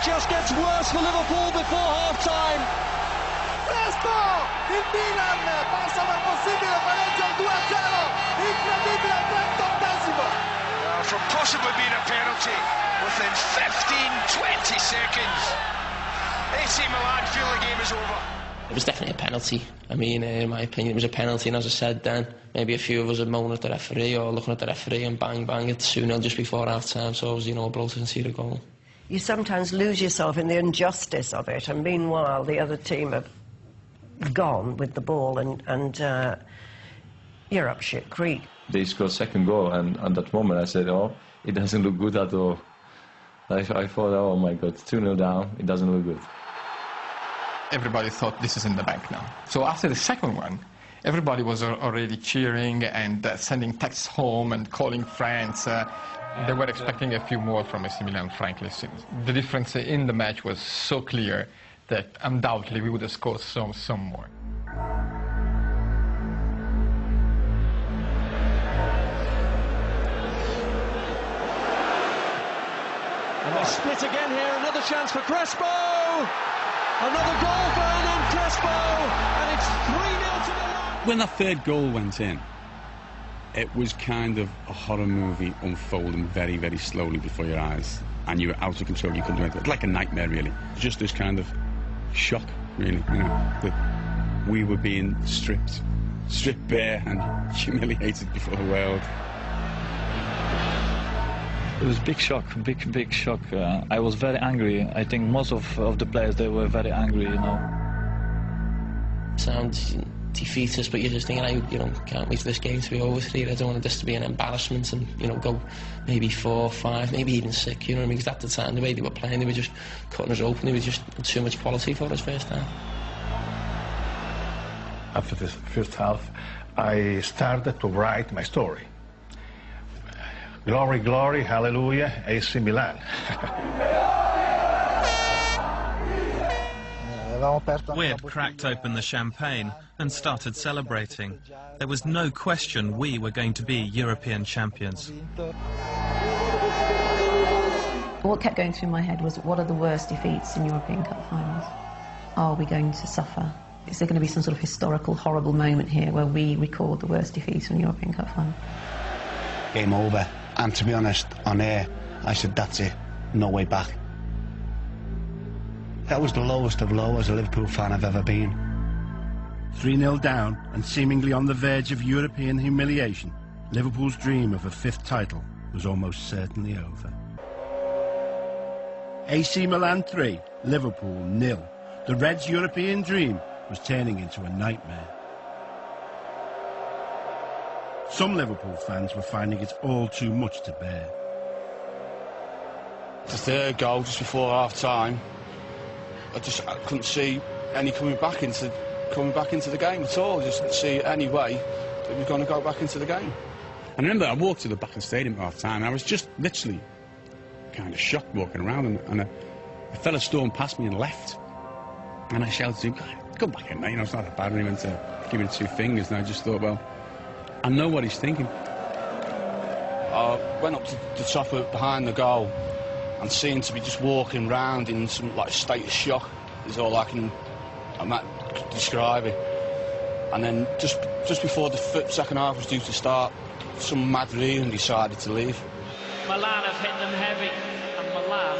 just gets worse for Liverpool before half-time. Presto! Il Milan passa dal possibile pareggio al 2-0. Incredibile al 38esimo. From possibly being a penalty within 15-20 seconds. AC Milan feel the game is over. It was definitely a penalty. I mean, in my opinion, it was a penalty, and as I said then, maybe a few of us had moaned at the referee or looking at the referee, and bang, bang, it's 2-0 just before half-time, so I was, a blow to concede a goal. You sometimes lose yourself in the injustice of it, and meanwhile the other team have gone with the ball, and you're up shit creek. They scored second goal, and at that moment I said, oh, it doesn't look good at all. I thought, oh my God, 2-0 down, it doesn't look good. Everybody thought this is in the bank now. So after the second one, everybody was already cheering and sending texts home and calling friends. They were expecting a few more from AC Milan, frankly. The difference in the match was so clear that undoubtedly we would have scored some more. And they split again here, another chance for Crespo! Another goal for Hernan Crespo, and it's 3-0 to Milan. When that third goal went in, it was kind of a horror movie unfolding very, very slowly before your eyes, and you were out of control, you couldn't do anything. Like a nightmare, really. Just this kind of shock, really, that we were being stripped bare and humiliated before the world. It was big shock, big shock. I was very angry. I think most of the players, they were very angry, Sounds defeatist, but you're just thinking, I can't wait for this game to be over. I don't want this to be an embarrassment and, go maybe 4, 5, maybe even 6, you know what I mean? Because at the time, the way they were playing, they were just cutting us open. They were just too much quality for us first half. After this first half, I started to write my story. Glory, glory, hallelujah, AC Milan. We had cracked open the champagne and started celebrating. There was no question we were going to be European champions. What kept going through my head was, what are the worst defeats in European Cup finals? Are we going to suffer? Is there going to be some sort of historical, horrible moment here where we record the worst defeats in European Cup final? Game over. And to be honest, on air, I said, that's it, no way back. That was the lowest of low as a Liverpool fan I've ever been. 3-0 down and seemingly on the verge of European humiliation, Liverpool's dream of a 5th title was almost certainly over. AC Milan 3, Liverpool 0. The Reds' European dream was turning into a nightmare. Some Liverpool fans were finding it all too much to bear. The third goal just before half-time, I couldn't see any coming back into the game at all. I just didn't see any way that we were going to go back into the game. I remember I walked to the back of the stadium at half-time, and I was just literally kind of shocked walking around, and a fella stormed past me and left. And I shouted to him, "Come back in, mate, it's not that bad." And he went to give him 2 fingers, and I just thought, well, I know what he's thinking. I went up to the top of behind the goal and seemed to be just walking round in some state of shock is all I can describe it. And then just before the second half was due to start, some mad reason decided to leave. Milan have hit them heavy, and Milan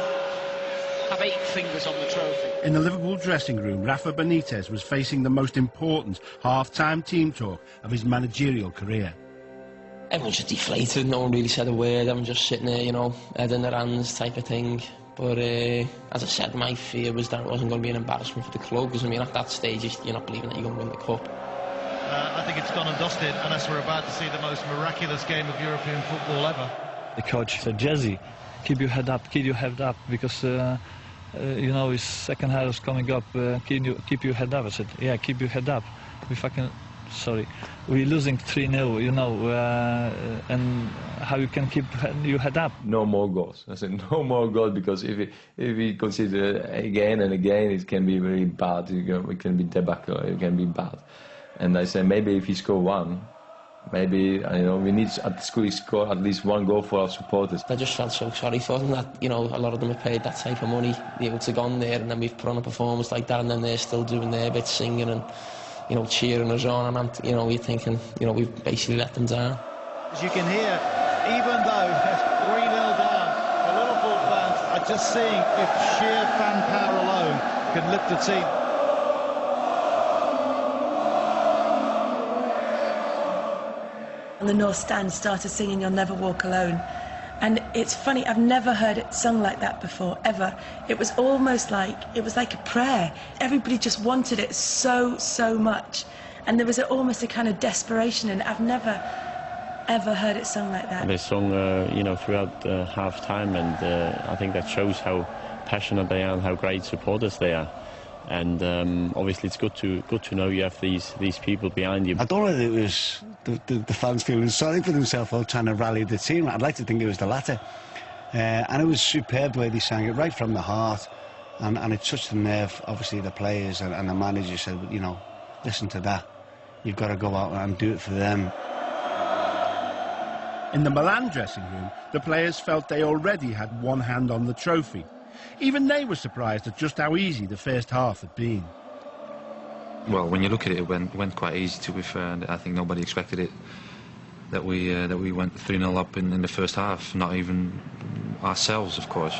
have 8 fingers on the trophy. In the Liverpool dressing room, Rafa Benitez was facing the most important half-time team talk of his managerial career. Everyone's just deflated, no one really said a word, everyone just sitting there, head in their hands type of thing. But as I said, my fear was that it wasn't going to be an embarrassment for the club, because at that stage you're not believing that you're going to win the cup. I think it's gone and dusted, unless we're about to see the most miraculous game of European football ever. The coach said, "Jesse, keep your head up, because his second half is coming up, keep your head up." I said, "Yeah, keep your head up. We're losing 3-0, and how you can keep your head up?" No more goals. I said, no more goals, because if we consider again and again, it can be very bad. It can be debacle, it can be bad. And I said, maybe if he score 1, maybe we need to score at least one goal for our supporters. I just felt so sorry for them that a lot of them have paid that type of money to go on there, and then we've put on a performance like that, and then they're still doing their bit, singing and cheering us on, and you're thinking we've basically let them down. As you can hear, even though they're 3-0 down, the Liverpool fans are just seeing if sheer fan power alone can lift the team. And the North Stand started singing "You'll Never Walk Alone," and it's funny, I've never heard it sung like that before, ever. It was almost like a prayer. Everybody just wanted it so much, and there was almost a kind of desperation in it. I've never ever heard it sung like that. They sung throughout half-time, and I think that shows how passionate they are and how great supporters they are. And obviously it's good to know you have these people behind you. I don't know if it was the fans feeling sorry for themselves or trying to rally the team. I'd like to think it was the latter. And it was superb the way they sang it right from the heart, and it touched the nerve, obviously, the players, and the manager said, listen to that. You've got to go out and do it for them. In the Milan dressing room, the players felt they already had one hand on the trophy. Even they were surprised at just how easy the first half had been. Well, when you look at it, it went quite easy, to be fair, and I think nobody expected it, that we went 3-0 up in the first half, not even ourselves, of course,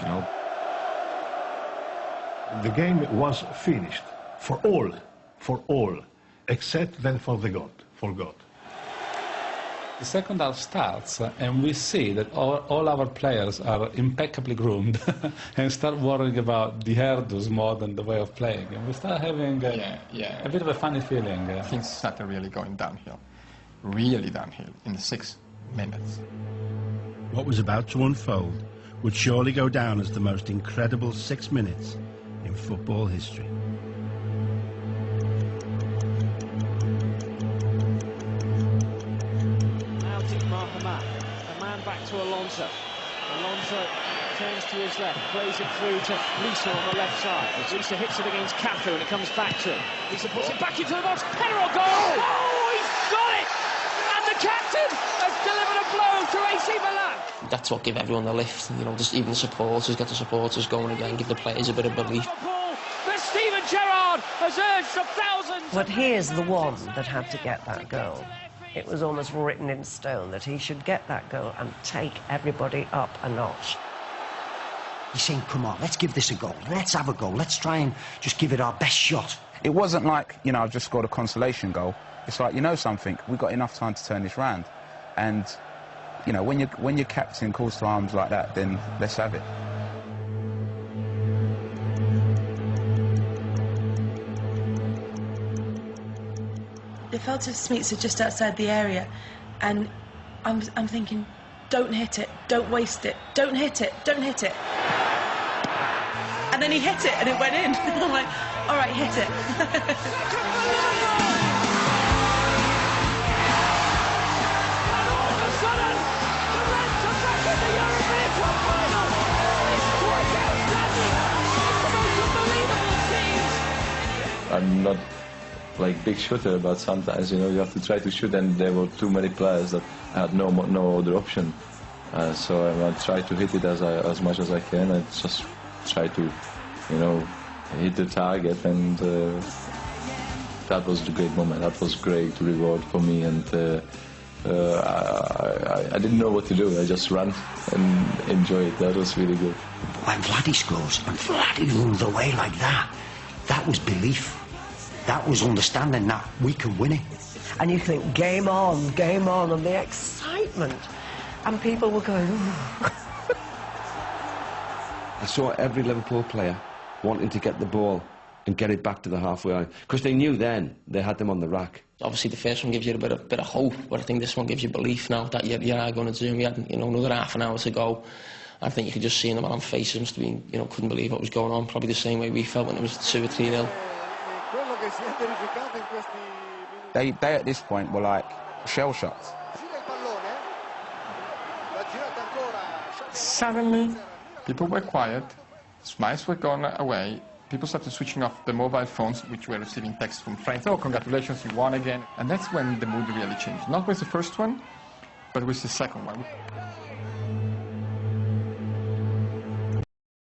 The game was finished for all, except then for God. The second half starts, and we see that all our players are impeccably groomed and start worrying about the hairdos more than the way of playing. And we start having a bit of a funny feeling. Things started really going downhill, really downhill, in 6 minutes. What was about to unfold would surely go down as the most incredible 6 minutes in football history. A man back to Alonso. Alonso turns to his left, plays it through to Lisa on the left side. Lisa hits it against Cafu and it comes back to him. Lisa puts it back into the box. Header or goal! Oh, he's got it! And the captain has delivered a blow to AC Milan. That's what give everyone the lift. Just even the supporters, get the supporters going again, give the players a bit of belief. But Steven Gerrard has urged a thousand. But here's the one that had to get that goal. It was almost written in stone that he should get that goal and take everybody up a notch. He's saying, come on, let's give this a go. Let's have a go. Let's try and just give it our best shot. It wasn't like, I've just scored a consolation goal. It's like, something, we've got enough time to turn this round. And, when your captain calls to arms like that, then let's have it. The Felter Smeets are just outside the area, and I'm thinking, don't hit it, don't waste it, don't hit it, don't hit it. And then he hit it and it went in. I'm like, all right, hit it. I'm not big shooter, but sometimes you have to try to shoot, and there were too many players that had no other option. So I try to hit it as much as I can. I just try to hit the target, and that was a great moment. That was great reward for me, and I didn't know what to do. I just ran and enjoyed it. That was really good. When Vladdy scores and Vladdy runs away like that, that was belief. That was understanding that we can win it. And you think, game on, and the excitement. And people were going, ooh. I saw every Liverpool player wanting to get the ball and get it back to the halfway line, because they knew then they had them on the rack. Obviously the first one gives you a bit of hope, but I think this one gives you belief now that you are going to do. We had another half an hour to go. I think you could just see in the Milan faces, must have been, couldn't believe what was going on, probably the same way we felt when it was 2 or 3-0. They at this point were like shell shocked. Suddenly, people were quiet, smiles were gone away, people started switching off the mobile phones, which were receiving texts from friends. Oh, congratulations, you won again. And that's when the mood really changed. Not with the first one, but with the second one.